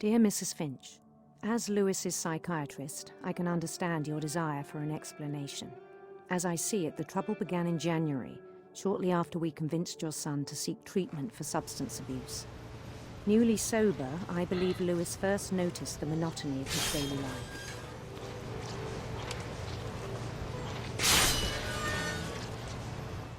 Dear Mrs. Finch, as Lewis's psychiatrist, I can understand your desire for an explanation. As I see it, the trouble began in January, shortly after we convinced your son to seek treatment for substance abuse. Newly sober, I believe Lewis first noticed the monotony of his daily life.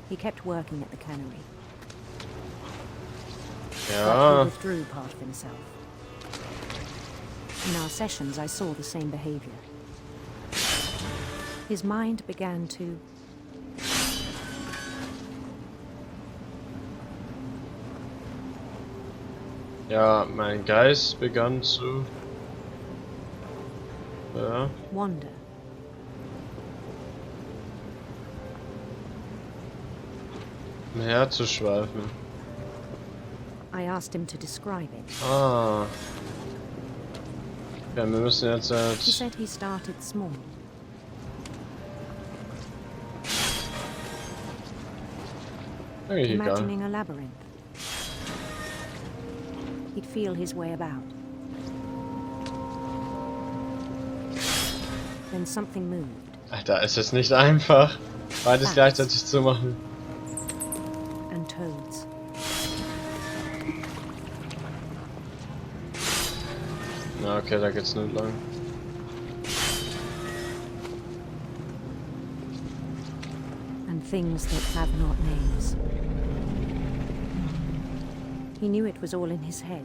He kept working at the cannery. But he withdrew part of himself. In our sessions, I saw the same behavior. His mind began to... Ja, mein Geist begann zu... Ja. wander. Umherzuschweifen. I asked him to describe it. Ah. Ja, wir müssen jetzt He said he started small. Eigentlich egal. Imagining a labyrinth. He'd feel his way about. Then something moved. Alter, es ist nicht einfach, beides gleichzeitig zu machen. And toads. Na, okay, da geht's nicht lang. And things that have not names. He knew it was all in his head.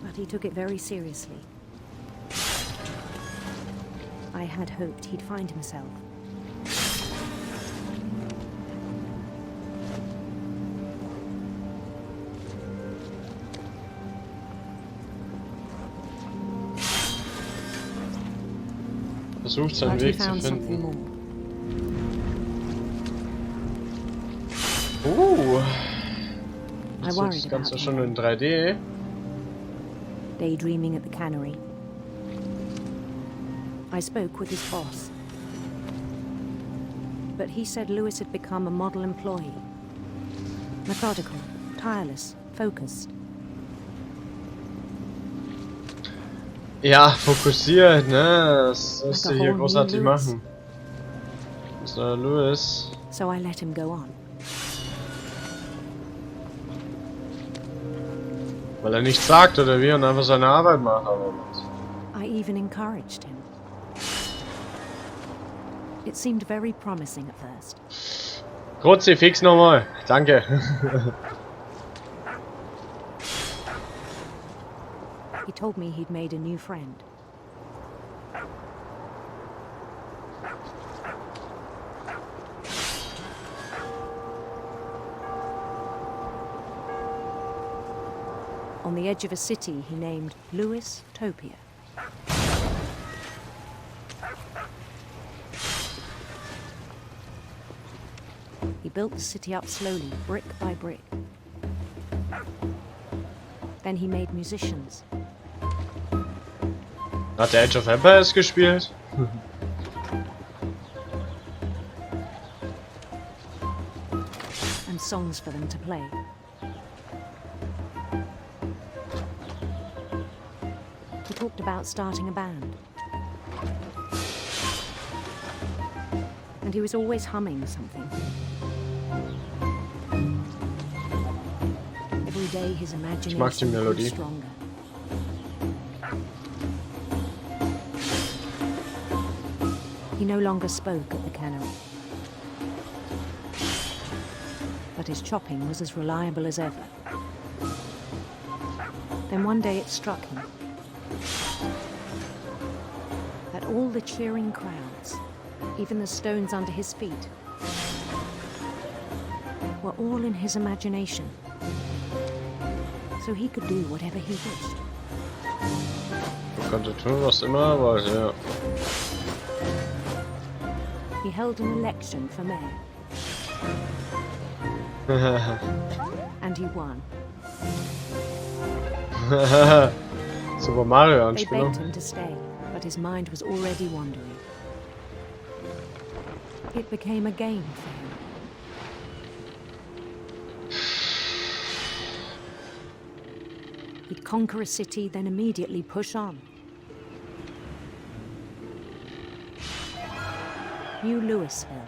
But he took it very seriously. I had hoped he'd find himself. Versucht seinen But he Weg zu found something finden. more. I Das worried ist about Ganze him. schon in 3D. Daydreaming at the cannery. I spoke with his boss. But he said Lewis had become a model employee. Methodical, tireless, focused. Ja, fokussiert, ne? Das musst du Like a hier whole new großartig Lewis. machen. Das ist der Lewis. So I let him go on. Weil er nichts sagt oder wie und einfach seine Arbeit macht. Aber I even encouraged him. It seemed very promising at first. Kruzifix nochmal. Danke. He told me he'd made a new friend. On the edge of a city he named Lewis Topia. He built the city up slowly, brick by brick. Then he made musicians. Hat der Age of Empires gespielt? And songs for them to play. He talked about starting a band. And he was always humming something. Every day his Ich mag die imagination grew Melodie. stronger. He no longer spoke at the cannery. But his chopping was as reliable as ever. Then one day it struck him that all the cheering crowds, even the stones under his feet, were all in his imagination. So he could do whatever he wished. Er konnte tun, was immer er wollte, ja. He held an election for mayor. And he won. Super Mario They Anspielung. begged him to stay, but his mind was already wandering. It became a game for him. He'd conquer a city, then immediately push on. New Louisville.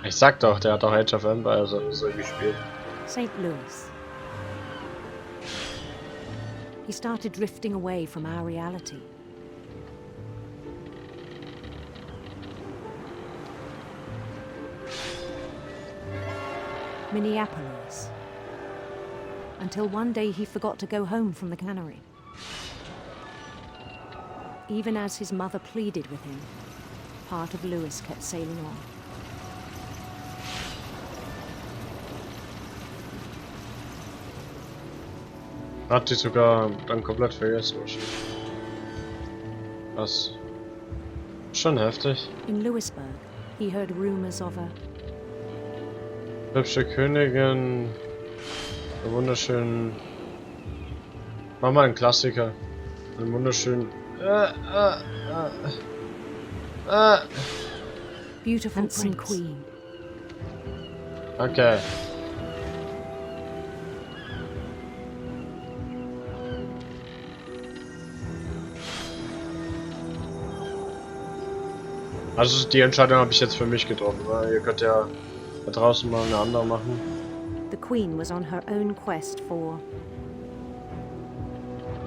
Ich sag doch, der hat doch Age of Empires so gespielt. St. Louis. He started drifting away from our reality. Minneapolis. Until one day he forgot to go home from the cannery. Even as his mother pleaded with him, part of Louis kept sailing on. Hat die sogar dann komplett vergessen. Was? Schon heftig. In Louisburg, he heard rumors of a Hübsche Königin. Einen wunderschönen. Mach mal einen Klassiker. Einen wunderschönen. beautiful handsome queen. Okay. Also die Entscheidung habe ich jetzt für mich getroffen, weil ihr könnt ja da draußen mal eine andere machen. The queen was on her own quest for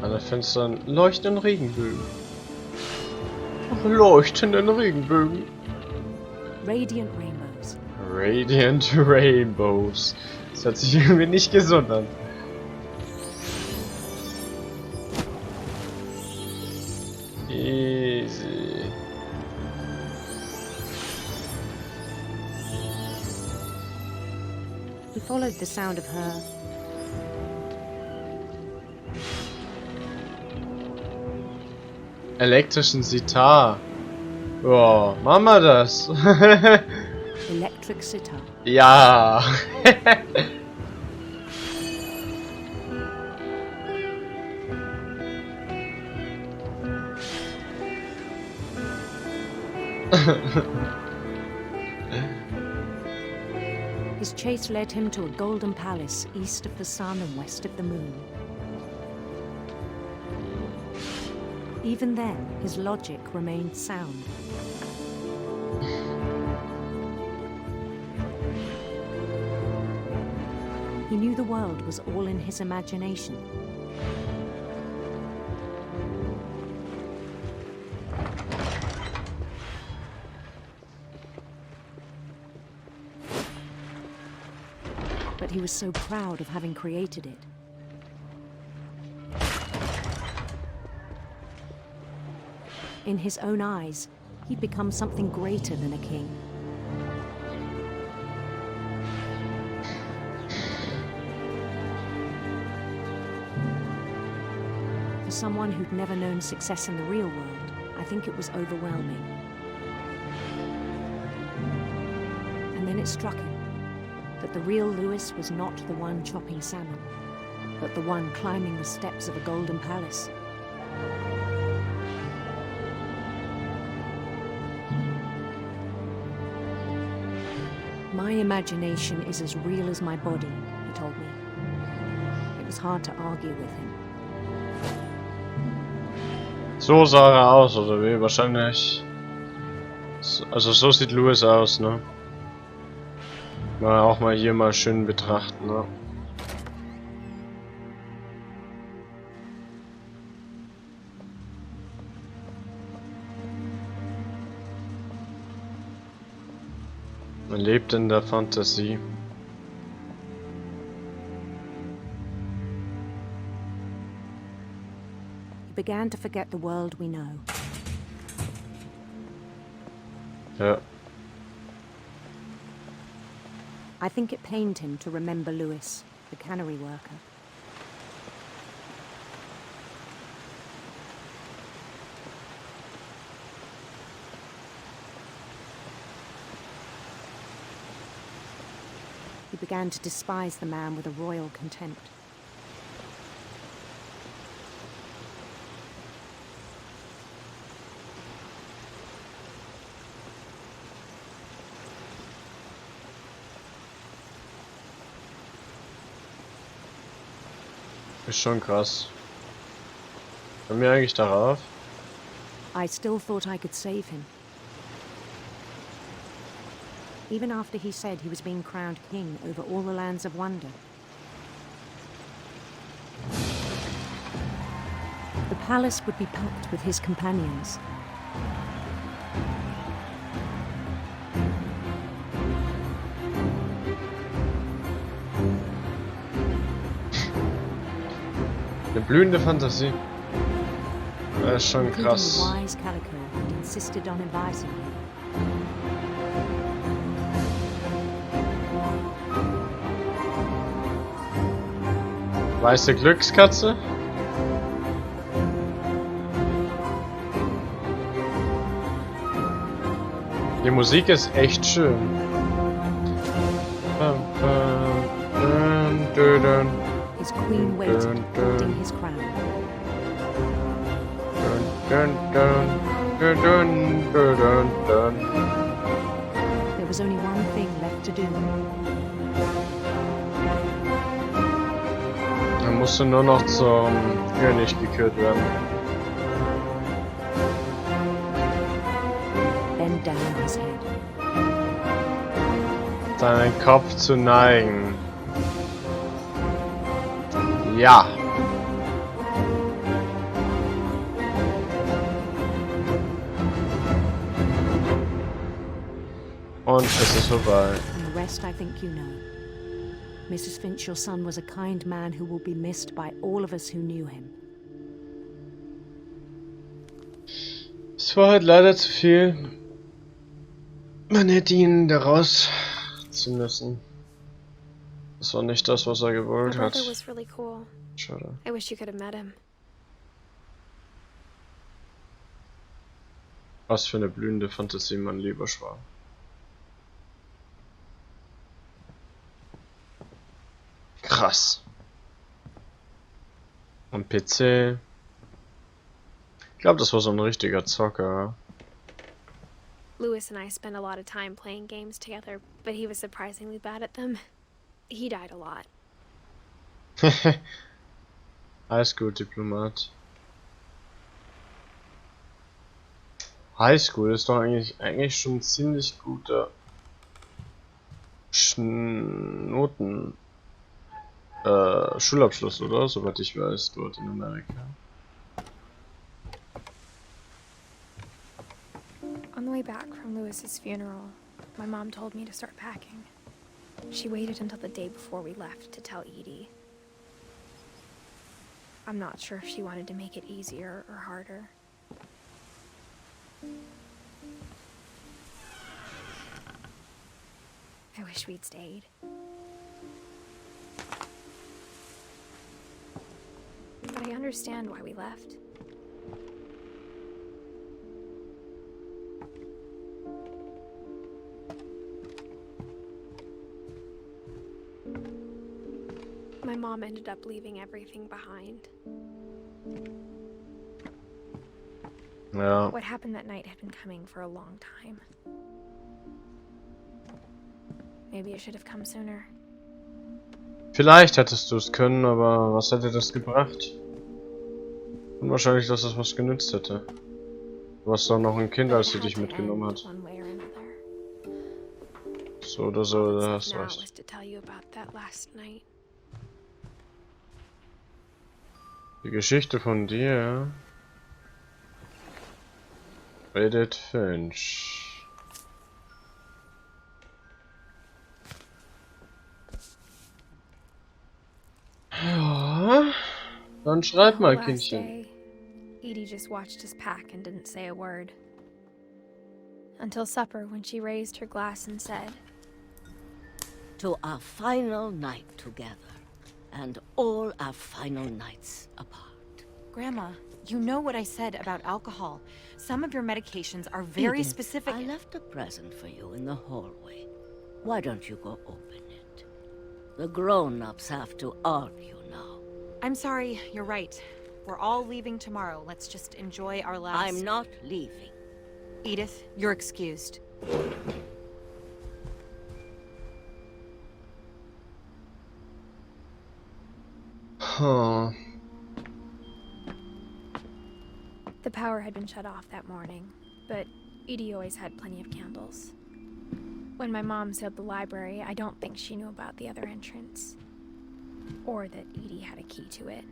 Eine finsteren, leuchtenden Regenbögen. Leuchtenden Regenbögen. radiant rainbows. Radiant Rainbows. Das hört sich irgendwie nicht gesund an. Easy. He followed the sound of her Elektrischen Sitar. Oh, machen wir das. electric sitar. Ja. His chase led him to a golden palace east of the sun and west of the moon. Even then, his logic remained sound. He knew the world was all in his imagination. But he was so proud of having created it. In his own eyes, he'd become something greater than a king. For someone who'd never known success in the real world, I think it was overwhelming. And then it struck him that the real Louis was not the one chopping salmon, but the one climbing the steps of a golden palace. My imagination is as real as my body, he told me. It was hard to argue with him. So sah er aus, oder wie? Wahrscheinlich. Also so sieht Louis aus, ne? Mal auch mal hier mal schön betrachten, ne? Man lebt in der Fantasie. He began to forget the world we know. Ja. I think it pained him to remember Louis, the cannery worker. He began to despise the man with a royal contempt. Ist schon krass. Kommen wir eigentlich darauf? I still thought I could save him. Even after he said he was being crowned king over all the lands of wonder. The palace would be packed with his companions. Eine blühende Fantasie. Das ist schon Including krass. the wise Calico who insisted on advising him. Weiße Glückskatze? Die Musik ist echt schön. His queen waited, holding his crown. There was only one thing left to do. Er musste nur noch zum König gekürt werden. Bend down his head. Seinen Kopf zu neigen. Ja. Und es ist vorbei. And the rest I think you know. Mrs. Finch, your son was a kind man who will be missed by all of us who knew him. Es war halt leider zu viel. Man hätte ihn da rausziehen müssen. Das war nicht das, was er gewollt My hat. brother was really cool. Schade. I wish you could have met him. Was für eine blühende Fantasie, mein lieber Schwan. Krass. Am PC. Ich glaube, das war so ein richtiger Zocker. Lewis and I spent a lot of time playing games together, but he was surprisingly bad at them. He died a lot. Highschool-Diplomat. Highschool ist doch eigentlich schon ein ziemlich guter Noten. Schulabschluss, oder? Soweit ich weiß, dort in Amerika. On the way back from Lewis's funeral, my mom told me to start packing. She waited until the day before we left to tell Edie. I'm not sure if she wanted to make it easier or harder. I wish we'd stayed. But I understand why we left. My mom ended up leaving everything behind. Ja. What happened that night had been coming for a long time. Maybe it should have come sooner. Vielleicht hättest du es können, aber was hätte das gebracht? Unwahrscheinlich, dass das was genützt hätte. Du warst doch noch ein Kind, als sie dich mitgenommen hat. One way or another. So oder so, da hast All du that's left now was recht. to tell you about that last night. Die Geschichte von dir. Edith Finch. Ja, dann schreib The mal, last Kindchen. day, Edie just watched us pack and didn't say a word. Until supper, when she raised her glass and said, To our final night together, and all our final nights apart. Grandma, you know what I said about alcohol. Some of your medications are very Edith, specific. I left a present for you in the hallway. Why don't you go open it? The grown-ups have to argue now. I'm sorry, you're right. We're all leaving tomorrow. Let's just enjoy our last... I'm not leaving. Edith, you're excused. Huh. The power had been shut off that morning, but Edie always had plenty of candles. When my mom sealed the library, I don't think she knew about the other entrance. Or that Edie had a key to it.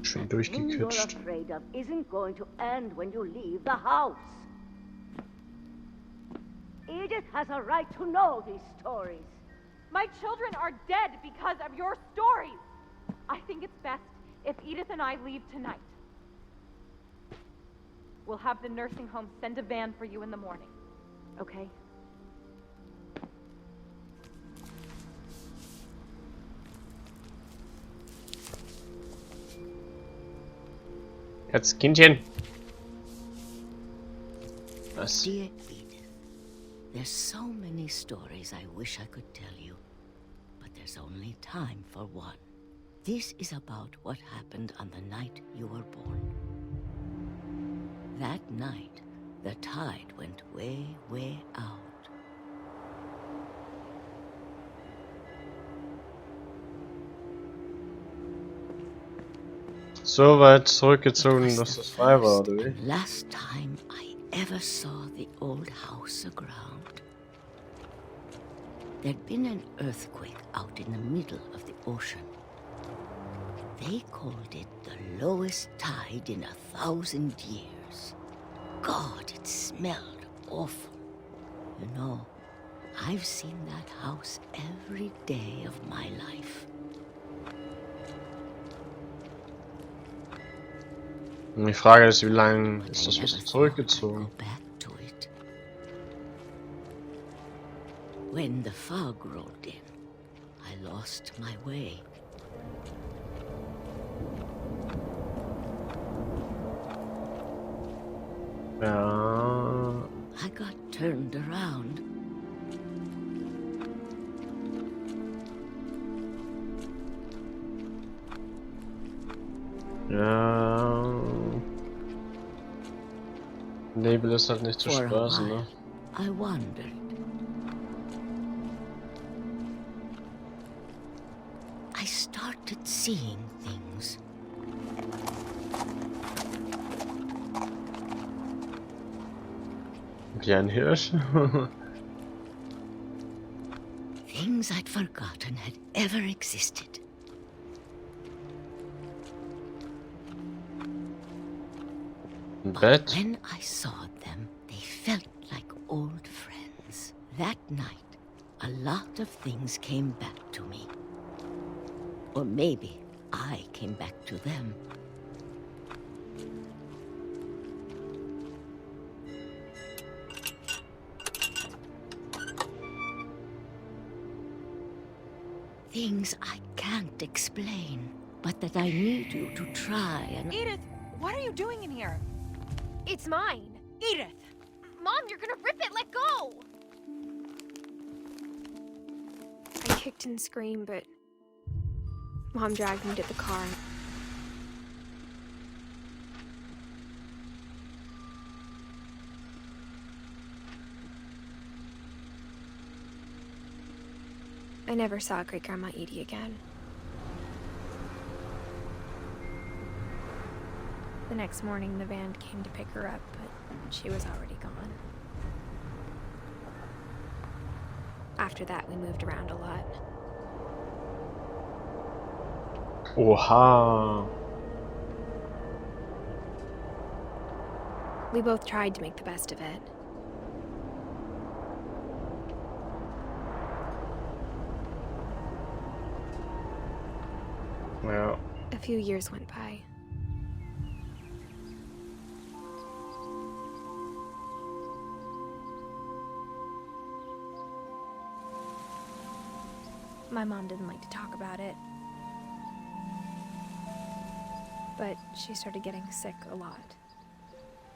Schön The thing you're durchgequetscht. afraid of isn't going to end when you leave the house. Edith has a right to know these stories. My children are dead because of your stories. I think it's best if Edith and I leave tonight. We'll have the nursing home send a van for you in the morning, okay? Jetzt Kindchen. Was? Dear Edith, there's so many stories I wish I could tell you, but there's only time for one. This is about what happened on the night you were born. That night, the tide went way, way out. So weit zurückgezogen, It was dass the es frei war, first oder wie? and last time I ever saw the old house aground. There'd been an earthquake out in the middle of the ocean. They called it the lowest tide in 1,000 years. God, it smelled awful. You know, I've seen that house every day of my life. Und die Frage ist, wie lange But ist I das never was thought I'd zurückgezogen? go back to it. When the fog rolled in, I lost my way. Ja. I got turned around. Ja. Nebel ist halt nicht zu For a spaßen, while, ne? I wandered. I started seeing things. Wie ein Hirsch? Things I'd forgotten had ever existed. Ein But Bett? when I saw them, they felt like old friends. That night, a lot of things came back to me. Or maybe I came back to them. Things I can't explain, but that I need you to try and... Edith, what are you doing in here? It's mine. Edith! Mom, you're gonna rip it! Let go! I kicked and screamed, but Mom dragged me to the car. I never saw Great-Grandma Edie again. The next morning, the van came to pick her up, but she was already gone. After that, we moved around a lot. Oha. We both tried to make the best of it. Ja. A few years went by. My mom didn't like to talk about it. But she started getting sick a lot.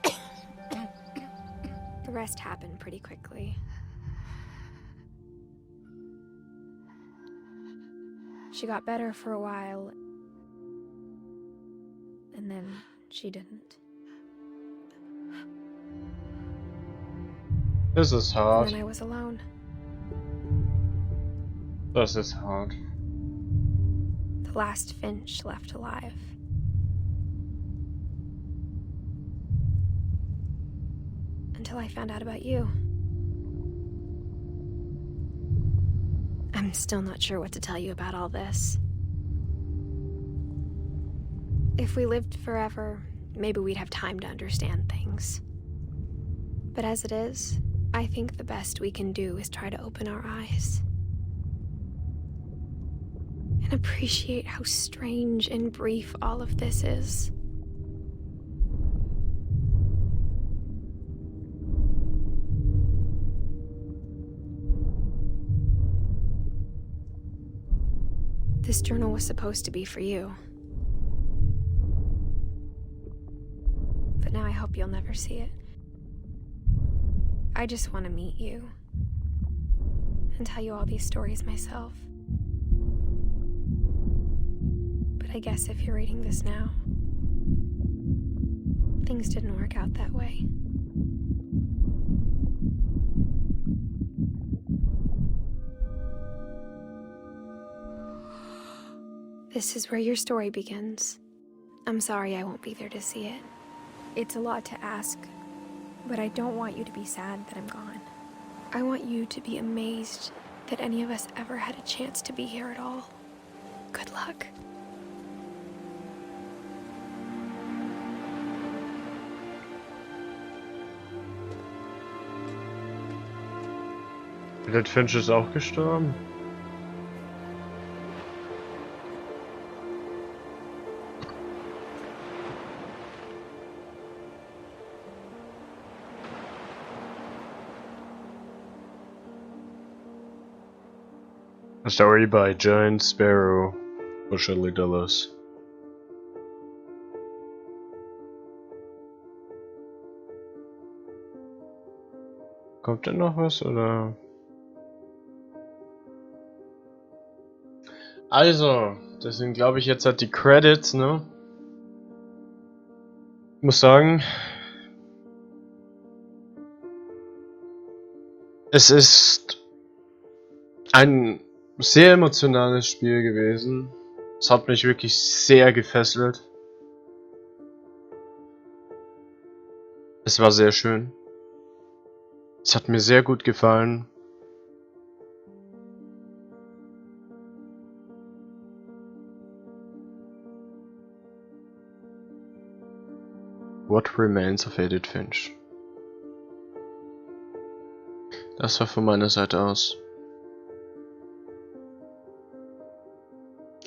The rest happened pretty quickly. She got better for a while, and And then she didn't. Das ist And hart. then I was alone. Das ist hart. The last Finch left alive. Until I found out about you. I'm still not sure what to tell you about all this. If we lived forever, maybe we'd have time to understand things. But as it is, I think the best we can do is try to open our eyes. And appreciate how strange and brief all of this is. This journal was supposed to be for you. But now I hope you'll never see it. I just want to meet you. And tell you all these stories myself. But I guess if you're reading this now, things didn't work out that way. This is where your story begins. I'm sorry I won't be there to see it. It's a lot to ask, but I don't want you to be sad that I'm gone. I want you to be amazed that any of us ever had a chance to be here at all. Good luck. Edith Finch ist auch gestorben. A story by Giant Sparrow for Shelley Dulles. Kommt denn noch was, oder? Also, das sind, glaube ich, jetzt halt die Credits, ne? Ich muss sagen, es ist ein sehr emotionales Spiel gewesen. Es hat mich wirklich sehr gefesselt. Es war sehr schön. Es hat mir sehr gut gefallen. What Remains of Edith Finch. Das war von meiner Seite aus.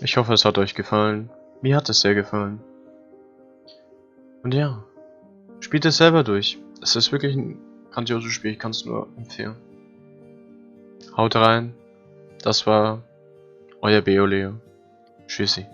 Ich hoffe, es hat euch gefallen. Mir hat es sehr gefallen. Und ja, spielt es selber durch. Es ist wirklich ein grandioses Spiel, ich kann es nur empfehlen. Haut rein. Das war euer Beoleo. Tschüssi.